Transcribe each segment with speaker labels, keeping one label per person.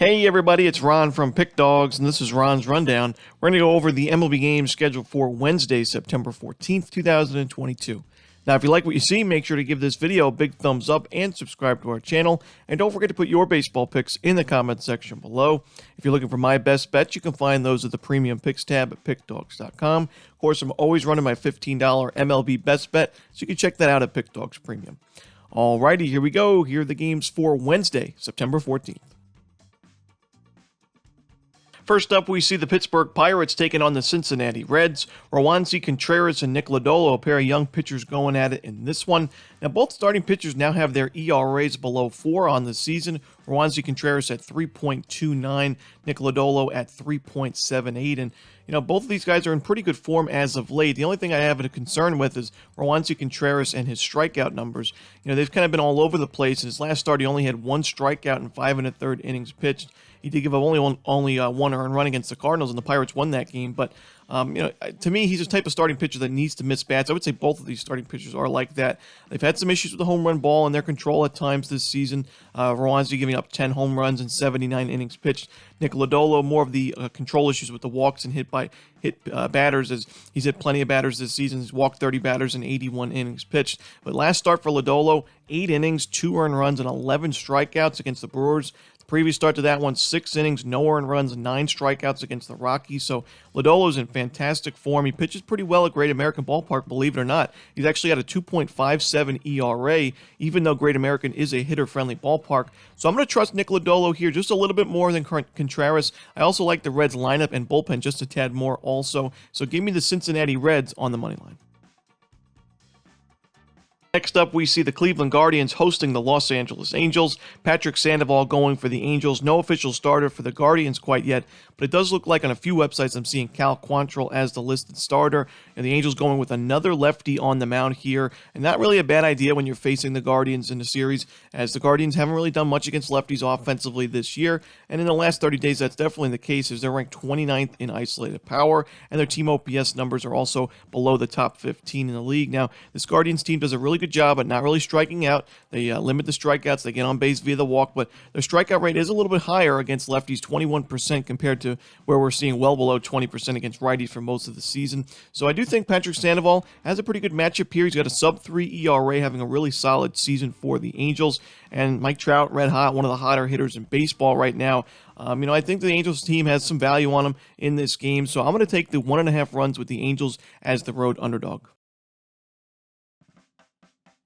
Speaker 1: Hey everybody, it's Ron from Pick Dawgz, and this is Ron's Rundown. We're going to go over the MLB games scheduled for Wednesday, September 14th, 2022. Now, if you like what you see, make sure to give this video a big thumbs up and subscribe to our channel. And don't forget to put your baseball picks in the comment section below. If you're looking for my best bets, you can find those at the Premium Picks tab at Pickdawgz.com. Of course, I'm always running my $15 MLB best bet, so you can check that out at Pickdawgz Premium. Alrighty, here we go. Here are the games for Wednesday, September 14th. First up, we see the Pittsburgh Pirates taking on the Cincinnati Reds. Romanelli, Contreras, and Nick Lodolo, a pair of young pitchers going at it in this one. Now, both starting pitchers now have their ERAs below 4 on the season. Romanelli Contreras at 3.29, Nick Lodolo at 3.78, and both of these guys are in pretty good form as of late. The only thing I have a concern with is Romanelli Contreras and his strikeout numbers. They've kind of been all over the place. In his last start, he only had 1 strikeout in 5 1/3 innings pitched. He did give up only one earned run against the Cardinals, and the Pirates won that game. But to me, he's a type of starting pitcher that needs to miss bats. I would say both of these starting pitchers are like that. They've had some issues with the home run ball and their control at times this season. Romanelli giving up 10 home runs in 79 innings pitched. Nick Lodolo, more of the control issues with the walks and hit batters, as he's hit plenty of batters this season. He's walked 30 batters in 81 innings pitched. But last start for Lodolo, 8 innings, 2 earned runs, and 11 strikeouts against the Brewers. Previous start to that one, 6 innings, no earned runs, 9 strikeouts against the Rockies. So Lodolo's in fantastic form. He pitches pretty well at Great American Ballpark, believe it or not. He's actually got a 2.57 ERA, even though Great American is a hitter-friendly ballpark. So I'm going to trust Nick Lodolo here just a little bit more than Contreras. I also like the Reds lineup and bullpen just a tad more also. So give me the Cincinnati Reds on the money line. Next up, we see the Cleveland Guardians hosting the Los Angeles Angels. Patrick Sandoval going for the Angels. No official starter for the Guardians quite yet, but it does look like on a few websites I'm seeing Cal Quantrill as the listed starter, and the Angels going with another lefty on the mound here, and not really a bad idea when you're facing the Guardians in the series, as the Guardians haven't really done much against lefties offensively this year, and in the last 30 days that's definitely the case, as they're ranked 29th in isolated power, and their team OPS numbers are also below the top 15 in the league. Now, this Guardians team does a really good job at not really striking out. They limit the strikeouts. They get on base via the walk, but their strikeout rate is a little bit higher against lefties, 21% compared to where we're seeing well below 20% against righties for most of the season. So I do think Patrick Sandoval has a pretty good matchup here. He's got a sub-3 ERA, having a really solid season for the Angels. And Mike Trout, red hot, one of the hotter hitters in baseball right now. I think the Angels team has some value on them in this game, so I'm going to take the 1.5 runs with the Angels as the road underdog.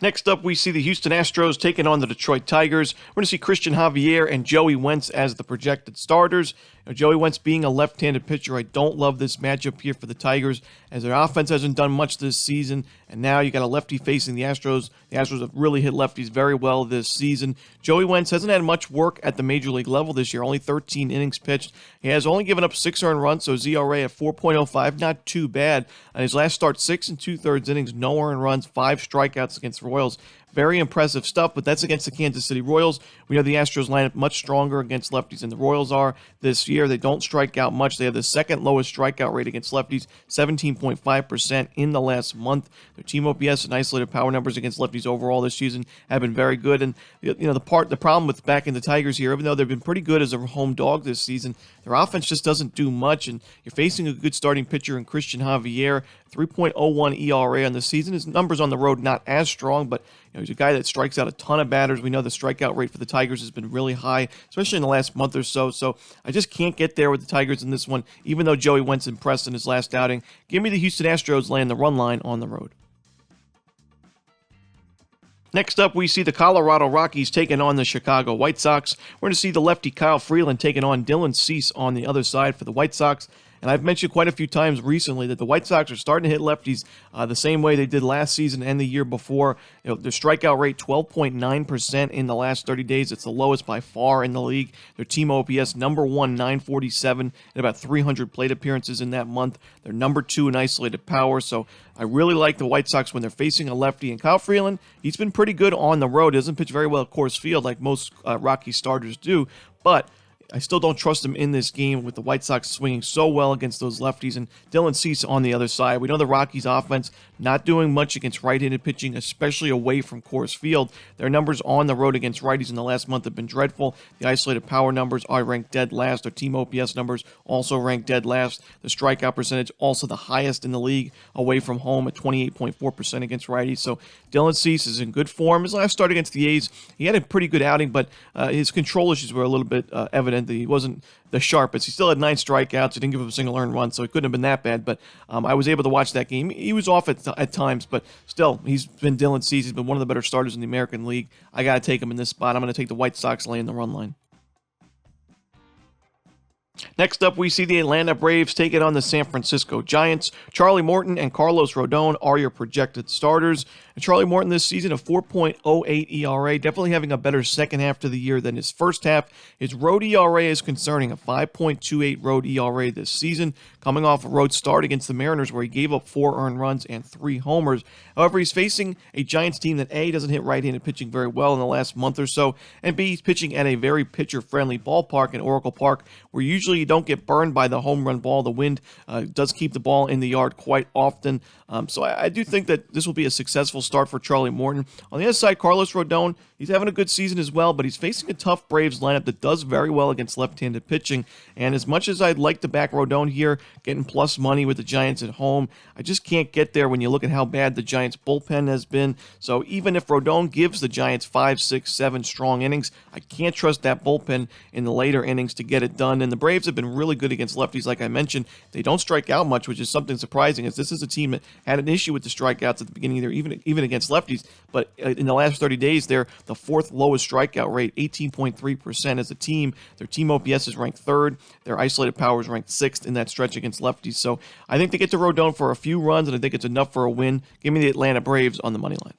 Speaker 1: Next up, we see the Houston Astros taking on the Detroit Tigers. We're going to see Christian Javier and Joey Wentz as the projected starters. Joey Wentz being a left-handed pitcher, I don't love this matchup here for the Tigers, as their offense hasn't done much this season, and now you got a lefty facing the Astros. The Astros have really hit lefties very well this season. Joey Wentz hasn't had much work at the major league level this year, only 13 innings pitched. He has only given up 6 earned runs, so his ERA at 4.05, not too bad. On his last start, 6 2/3 innings, no earned runs, 5 strikeouts against the Royals. Very impressive stuff, but that's against the Kansas City Royals. We know the Astros lineup much stronger against lefties than the Royals are this year. They don't strike out much. They have the second lowest strikeout rate against lefties, 17.5% in the last month. Their team OPS and isolated power numbers against lefties overall this season have been very good. And the problem with backing the Tigers here, even though they've been pretty good as a home dog this season, their offense just doesn't do much. And you're facing a good starting pitcher in Christian Javier, 3.01 ERA on the season. His numbers on the road not as strong, but he's a guy that strikes out a ton of batters. We know the strikeout rate for the Tigers has been really high, especially in the last month or so. So I just can't get there with the Tigers in this one, even though Joey Wentz impressed in his last outing. Give me the Houston Astros laying the run line on the road. Next up, we see the Colorado Rockies taking on the Chicago White Sox. We're going to see the lefty Kyle Freeland taking on Dylan Cease on the other side for the White Sox. And I've mentioned quite a few times recently that the White Sox are starting to hit lefties the same way they did last season and the year before. Their strikeout rate, 12.9% in the last 30 days. It's the lowest by far in the league. Their team OPS, number 1, 947, and about 300 plate appearances in that month. They're number 2 in isolated power. So I really like the White Sox when they're facing a lefty. And Kyle Freeland, he's been pretty good on the road. He doesn't pitch very well at Coors Field like most Rocky starters do, but I still don't trust him in this game with the White Sox swinging so well against those lefties and Dylan Cease on the other side. We know the Rockies offense not doing much against right-handed pitching, especially away from Coors Field. Their numbers on the road against righties in the last month have been dreadful. The isolated power numbers are ranked dead last. Their team OPS numbers also ranked dead last. The strikeout percentage also the highest in the league away from home at 28.4% against righties. So Dylan Cease is in good form. His last start against the A's, he had a pretty good outing, but his control issues were a little bit evident. He wasn't the sharpest. He still had 9 strikeouts. He didn't give up a single earned run, so it couldn't have been that bad. But I was able to watch that game. He was off at times, but still, he's been Dylan Cease. He's been one of the better starters in the American League. I got to take him in this spot. I'm going to take the White Sox laying the run line. Next up, we see the Atlanta Braves take it on the San Francisco Giants. Charlie Morton and Carlos Rodon are your projected starters. And Charlie Morton this season, a 4.08 ERA, definitely having a better second half to the year than his first half. His road ERA is concerning, a 5.28 road ERA this season, coming off a road start against the Mariners where he gave up 4 earned runs and 3 homers. However, he's facing a Giants team that A, doesn't hit right-handed pitching very well in the last month or so, and B, he's pitching at a very pitcher-friendly ballpark in Oracle Park, where usually you don't get burned by the home run ball. The wind does keep the ball in the yard quite often. So I do think that this will be a successful start for Charlie Morton. On the other side, Carlos Rodon, he's having a good season as well, but he's facing a tough Braves lineup that does very well against left-handed pitching. And as much as I'd like to back Rodon here, getting plus money with the Giants at home, I just can't get there when you look at how bad the Giants bullpen has been. So even if Rodon gives the Giants 5, 6, 7 strong innings, I can't trust that bullpen in the later innings to get it done. And the Braves have been really good against lefties, like I mentioned. They don't strike out much, which is something surprising, as this is a team that had an issue with the strikeouts at the beginning there, even against lefties. But in the last 30 days, they're the 4th lowest strikeout rate, 18.3% as a team. Their team OPS is ranked 3rd. Their isolated power is ranked 6th in that stretch against lefties. So I think they get to Rodon for a few runs, and I think it's enough for a win. Give me the Atlanta Braves on the money line.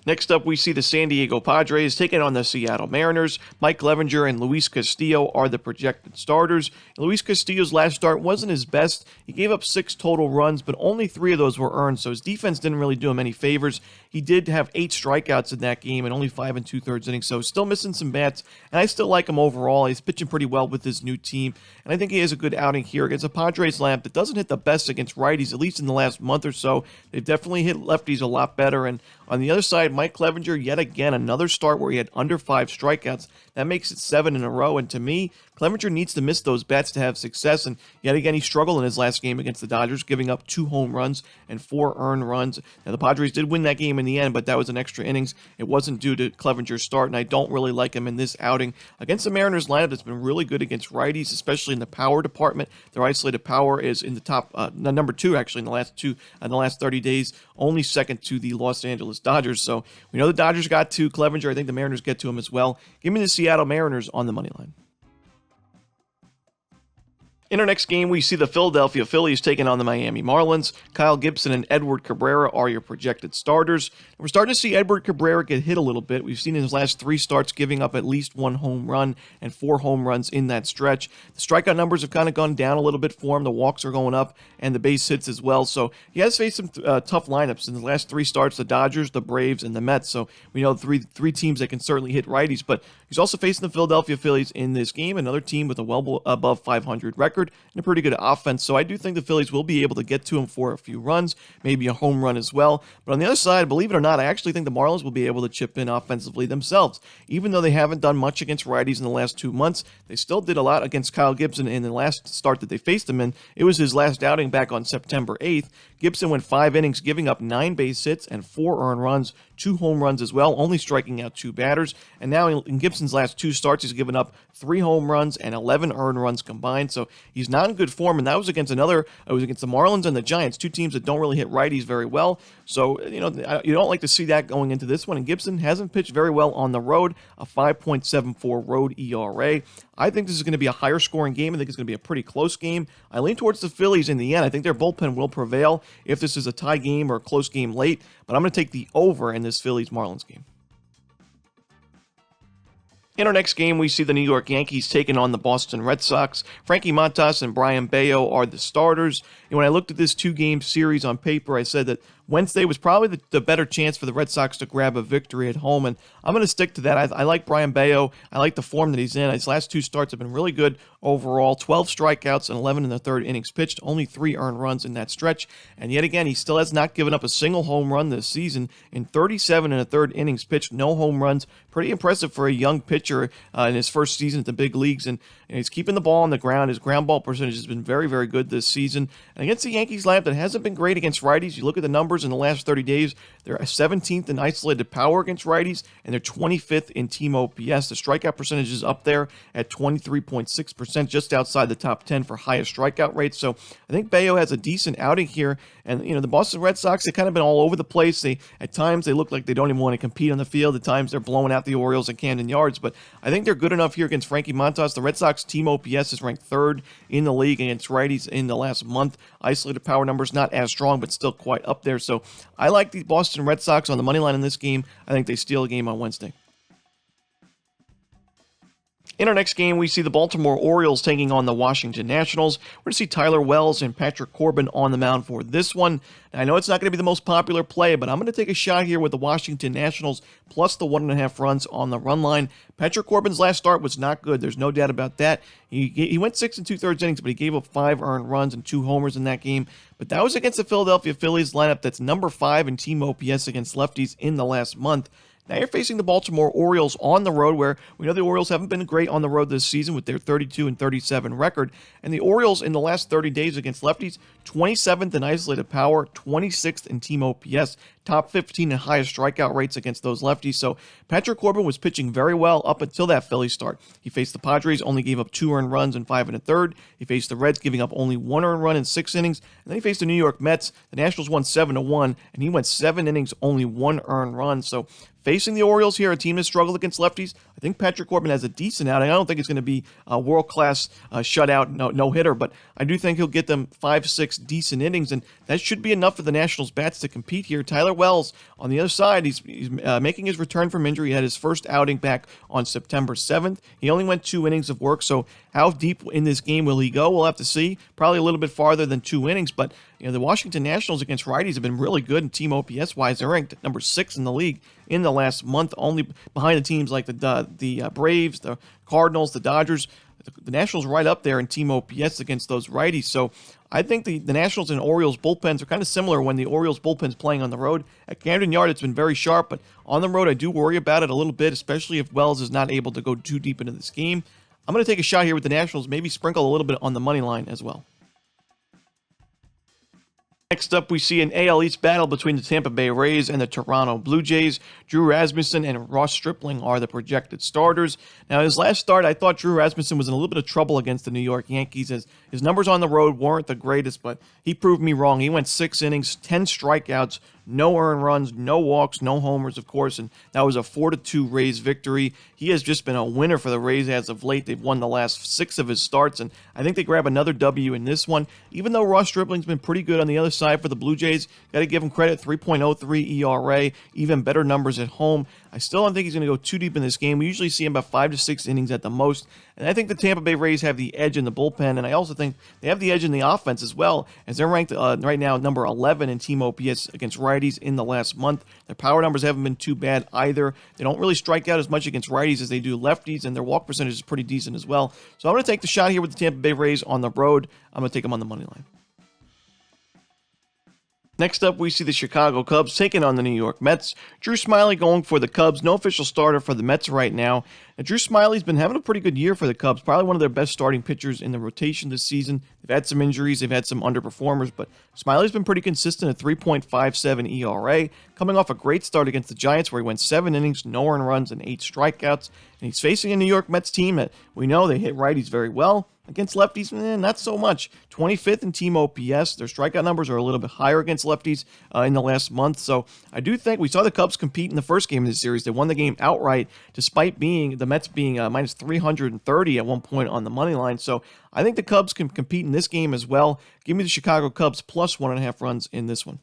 Speaker 1: Next up, we see the San Diego Padres taking on the Seattle Mariners. Mike Clevinger and Luis Castillo are the projected starters. Luis Castillo's last start wasn't his best. He gave up 6 total runs, but only 3 of those were earned, so his defense didn't really do him any favors. He did have 8 strikeouts in that game and only 5 2/3 innings, so still missing some bats, and I still like him overall. He's pitching pretty well with his new team, and I think he has a good outing here against a Padres lineup that doesn't hit the best against righties, at least in the last month or so. They've definitely hit lefties a lot better, and on the other side, Mike Clevinger, yet again, another start where he had under 5 strikeouts. That makes it 7 in a row, and to me, Clevinger needs to miss those bats to have success, and yet again, he struggled in his last game against the Dodgers, giving up 2 home runs and 4 earned runs. Now, the Padres did win that game in the end, but that was an extra innings. It wasn't due to Clevinger's start, and I don't really like him in this outing. Against the Mariners lineup that's been really good against righties, especially in the power department. Their isolated power is in the top, number 2 actually in the last 30 days, only second to the Los Angeles Dodgers. So we know the Dodgers got to Clevinger. I think the Mariners get to him as well. Give me the Seattle Mariners on the money line. In our next game, we see the Philadelphia Phillies taking on the Miami Marlins. Kyle Gibson and Edward Cabrera are your projected starters. We're starting to see Edward Cabrera get hit a little bit. We've seen in his last 3 starts giving up at least 1 home run and 4 home runs in that stretch. The strikeout numbers have kind of gone down a little bit for him. The walks are going up and the base hits as well. So he has faced some tough lineups in the last 3 starts, the Dodgers, the Braves, and the Mets. So we know three teams that can certainly hit righties, but he's also facing the Philadelphia Phillies in this game, another team with a well above 500 record and a pretty good offense. So I do think the Phillies will be able to get to him for a few runs, maybe a home run as well. But on the other side, believe it or not, I actually think the Marlins will be able to chip in offensively themselves. Even though they haven't done much against righties in the last 2 months, they still did a lot against Kyle Gibson in the last start that they faced him in. It was his last outing back on September 8th. Gibson went 5 innings, giving up 9 base hits and 4 earned runs, 2 home runs as well, only striking out 2 batters. And now in Gibson's last 2 starts, he's given up 3 home runs and 11 earned runs combined. So he's not in good form, and that was against the Marlins and the Giants, 2 teams that don't really hit righties very well. So, you don't like to see that going into this one. And Gibson hasn't pitched very well on the road, a 5.74 road ERA. I think this is going to be a higher scoring game. I think it's going to be a pretty close game. I lean towards the Phillies in the end. I think their bullpen will prevail if this is a tie game or a close game late, but I'm going to take the over in this Phillies-Marlins game. In our next game, we see the New York Yankees taking on the Boston Red Sox. Frankie Montas and Brian Bayo are the starters. And when I looked at this 2-game series on paper, I said that Wednesday was probably the better chance for the Red Sox to grab a victory at home, and I'm going to stick to that. I like Brian Bayo. I like the form that he's in. His last 2 starts have been really good overall. 12 strikeouts and 11 in the third innings pitched, only 3 earned runs in that stretch, and yet again, he still has not given up a single home run this season. In 37 in the third innings pitched, no home runs. Pretty impressive for a young pitcher in his first season at the big leagues, and he's keeping the ball on the ground. His ground ball percentage has been very, very good this season. And against the Yankees lineup that hasn't been great against righties, you look at the numbers in the last 30 days, they're 17th in isolated power against righties, and they're 25th in team OPS. The strikeout percentage is up there at 23.6%, just outside the top 10 for highest strikeout rates. So I think Bayo has a decent outing here. And, the Boston Red Sox, they've kind of been all over the place. At times, they look like they don't even want to compete on the field. At times, they're blowing out the Orioles at Camden Yards. But I think they're good enough here against Frankie Montas. The Red Sox team OPS is ranked 3rd in the league against righties in the last month. Isolated power numbers not as strong, but still quite up there. So I like the Boston Red Sox on the money line in this game. I think they steal a game on Wednesday. In our next game, we see the Baltimore Orioles taking on the Washington Nationals. We're going to see Tyler Wells and Patrick Corbin on the mound for this one. Now, I know it's not going to be the most popular play, but I'm going to take a shot here with the Washington Nationals plus the 1.5 runs on the run line. Patrick Corbin's last start was not good. There's no doubt about that. He went 6 2/3 innings, but he gave up 5 earned runs and 2 homers in that game. But that was against the Philadelphia Phillies lineup that's number 5 in team OPS against lefties in the last month. Now you're facing the Baltimore Orioles on the road, where we know the Orioles haven't been great on the road this season with their 32-37 record. And the Orioles in the last 30 days against lefties, 27th in isolated power, 26th in team OPS, top 15 in highest strikeout rates against those lefties. So Patrick Corbin was pitching very well up until that Philly start. He faced the Padres, only gave up 2 earned runs in 5 1/3. He faced the Reds, giving up only 1 earned run in 6 innings. And then he faced the New York Mets. The Nationals won 7-1, and he went 7 innings, only 1 earned run. So facing the Orioles here, a team that struggled against lefties, I think Patrick Corbin has a decent outing. I don't think it's going to be a world-class shutout, no-hitter, but I do think he'll get them 5-6 decent innings, and that should be enough for the Nationals' bats to compete here. Tyler Wells, on the other side, he's making his return from injury. He had his first outing back on September 7th. He only went 2 innings of work, so how deep in this game will he go? We'll have to see. Probably a little bit farther than 2 innings, but the Washington Nationals against righties have been really good in team OPS-wise. They're ranked number 6 in the league in the last month, only behind the teams like the Braves, the Cardinals, the Dodgers. The Nationals right up there in team OPS against those righties. So I think the Nationals and Orioles bullpens are kind of similar when the Orioles bullpen's playing on the road. At Camden Yard, it's been very sharp, but on the road, I do worry about it a little bit, especially if Wells is not able to go too deep into this game. I'm going to take a shot here with the Nationals, maybe sprinkle a little bit on the money line as well. Next up, we see an AL East battle between the Tampa Bay Rays and the Toronto Blue Jays. Drew Rasmussen and Ross Stripling are the projected starters. Now, his last start, I thought Drew Rasmussen was in a little bit of trouble against the New York Yankees, as his numbers on the road weren't the greatest, but he proved me wrong. He went 6 innings, 10 strikeouts, no earned runs, no walks, no homers, of course, and that was a 4-2 Rays victory. He has just been a winner for the Rays as of late. They've won the last 6 of his starts, and I think they grab another W in this one. Even though Ross Stripling's been pretty good on the other side for the Blue Jays, got to give him credit, 3.03 ERA, even better numbers at home. I still don't think he's going to go too deep in this game. We usually see him about 5 to 6 innings at the most, and I think the Tampa Bay Rays have the edge in the bullpen, and I also think they have the edge in the offense as well, as they're ranked right now number 11 in team OPS against righties in the last month. Their power numbers haven't been too bad either. They don't really strike out as much against righties as they do lefties, and their walk percentage is pretty decent as well. So I'm going to take the shot here with the Tampa Bay Rays on the road. I'm going to take them on the money line. Next up, we see the Chicago Cubs taking on the New York Mets. Drew Smyly going for the Cubs. No official starter for the Mets right now. And Drew Smyly's been having a pretty good year for the Cubs. Probably one of their best starting pitchers in the rotation this season. They've had some injuries. They've had some underperformers. But Smyly's been pretty consistent at 3.57 ERA. Coming off a great start against the Giants where he went 7 innings, no earned runs, and 8 strikeouts. And he's facing a New York Mets team that we know they hit righties very well. Against lefties, not so much. 25th in team OPS. Their strikeout numbers are a little bit higher against lefties in the last month. So I do think we saw the Cubs compete in the first game of this series. They won the game outright, despite the Mets being minus 330 at one point on the money line. So I think the Cubs can compete in this game as well. Give me the Chicago Cubs plus 1.5 runs in this one.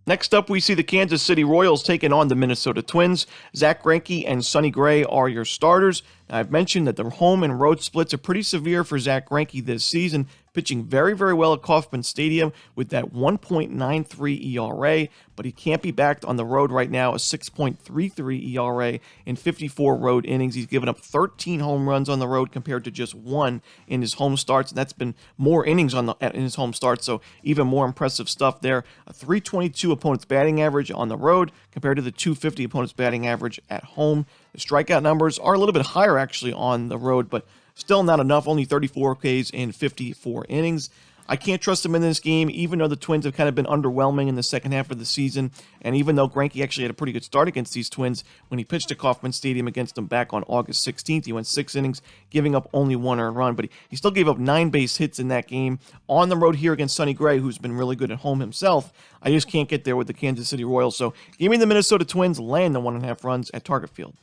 Speaker 1: Next up, we see the Kansas City Royals taking on the Minnesota Twins. Zach Greinke and Sonny Gray are your starters. Now, I've mentioned that the home and road splits are pretty severe for Zach Greinke this season. pitching very, very well at Kauffman Stadium with that 1.93 ERA, but he can't be backed on the road right now, a 6.33 ERA in 54 road innings. He's given up 13 home runs on the road compared to just 1 in his home starts, and that's been more innings in his home starts, so even more impressive stuff there. A 322 opponent's batting average on the road compared to the 250 opponent's batting average at home. The strikeout numbers are a little bit higher actually on the road, but still not enough, only 34 Ks in 54 innings. I can't trust him in this game, even though the Twins have kind of been underwhelming in the second half of the season, and even though Greinke actually had a pretty good start against these Twins when he pitched at Kauffman Stadium against them back on August 16th. He went 6 innings, giving up only 1 earned run, but he still gave up 9 base hits in that game. On the road here against Sonny Gray, who's been really good at home himself, I just can't get there with the Kansas City Royals, so give me the Minnesota Twins laying the 1.5 runs at Target Field.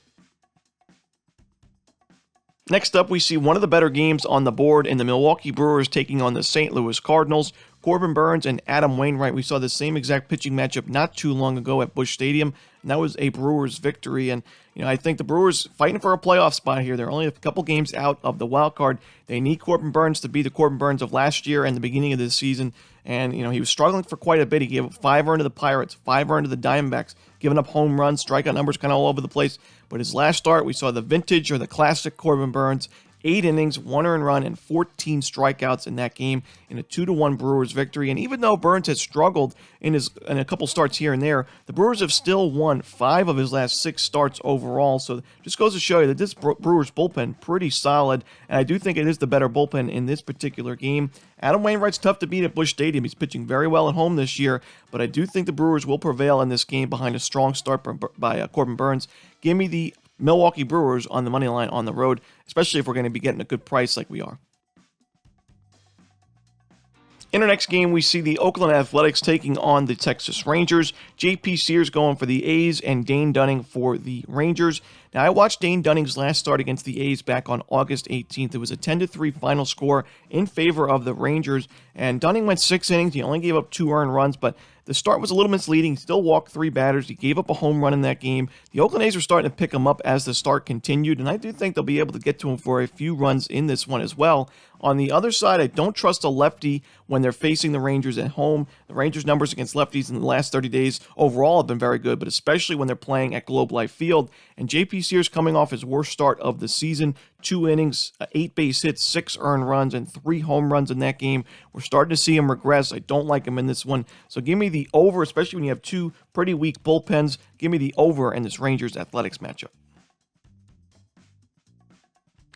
Speaker 1: Next up, we see one of the better games on the board in the Milwaukee Brewers taking on the St. Louis Cardinals. Corbin Burnes and Adam Wainwright. We saw the same exact pitching matchup not too long ago at Busch Stadium, and that was a Brewers victory. And I think the Brewers fighting for a playoff spot here. They're only a couple games out of the wild card. They need Corbin Burnes to be the Corbin Burnes of last year and the beginning of this season. And he was struggling for quite a bit. He gave up 5 earned to the Pirates, 5 earned to the Diamondbacks, giving up home runs, strikeout numbers kind of all over the place. But his last start, we saw the vintage or the classic Corbin Burnes. 8 innings, 1 earned run, and 14 strikeouts in that game in a 2-1 Brewers victory. And even though Burnes has struggled in a couple starts here and there, the Brewers have still won 5 of his last 6 starts overall. So just goes to show you that this Brewers bullpen pretty solid, and I do think it is the better bullpen in this particular game. Adam Wainwright's tough to beat at Busch Stadium. He's pitching very well at home this year, but I do think the Brewers will prevail in this game behind a strong start by Corbin Burnes. Give me the Milwaukee Brewers on the money line on the road, especially if we're going to be getting a good price like we are. In our next game, we see the Oakland Athletics taking on the Texas Rangers. J.P. Sears going for the A's and Dane Dunning for the Rangers. Now, I watched Dane Dunning's last start against the A's back on August 18th. It was a 10-3 final score in favor of the Rangers, and Dunning went 6 innings. He only gave up 2 earned runs, but the start was a little misleading. He still walked 3 batters. He gave up a home run in that game. The Oakland A's are starting to pick him up as the start continued, and I do think they'll be able to get to him for a few runs in this one as well. On the other side, I don't trust a lefty when they're facing the Rangers at home. The Rangers' numbers against lefties in the last 30 days overall have been very good, but especially when they're playing at Globe Life Field. And J.P. Sears coming off his worst start of the season, 2 innings, 8 base hits, 6 earned runs, and 3 home runs in that game. We're starting to see him regress. I don't like him in this one. So give me the over, especially when you have 2 pretty weak bullpens. Give me the over in this Rangers Athletics matchup.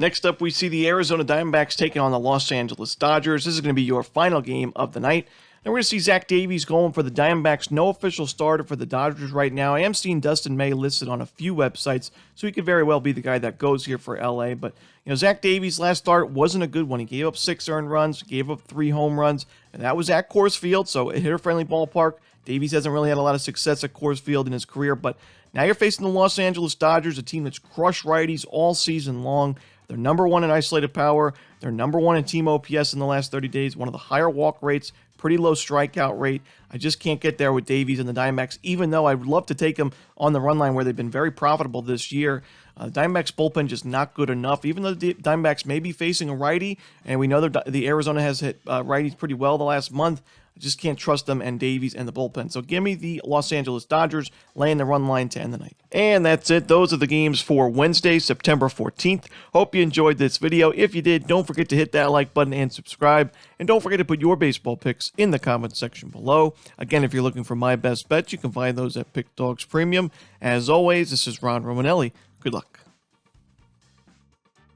Speaker 1: Next up, we see the Arizona Diamondbacks taking on the Los Angeles Dodgers. This is going to be your final game of the night. And we're going to see Zach Davies going for the Diamondbacks. No official starter for the Dodgers right now. I am seeing Dustin May listed on a few websites, so he could very well be the guy that goes here for LA. But, Zach Davies' last start wasn't a good one. He gave up 6 earned runs, gave up 3 home runs, and that was at Coors Field, so a hitter-friendly ballpark. Davies hasn't really had a lot of success at Coors Field in his career, but now you're facing the Los Angeles Dodgers, a team that's crushed righties all season long. They're number 1 in isolated power. They're number 1 in team OPS in the last 30 days, one of the higher walk rates, pretty low strikeout rate. I just can't get there with Davies and the Diamondbacks, even though I would love to take them on the run line where they've been very profitable this year. The Diamondbacks bullpen just not good enough, even though the Diamondbacks may be facing a righty, and we know the Arizona has hit righties pretty well the last month. I just can't trust them and Davies and the bullpen. So give me the Los Angeles Dodgers laying the run line to end the night. And that's it. Those are the games for Wednesday, September 14th. Hope you enjoyed this video. If you did, don't forget to hit that like button and subscribe. And don't forget to put your baseball picks in the comment section below. Again, if you're looking for my best bets, you can find those at Pick Dawgz Premium. As always, this is Ron Romanelli. Good luck.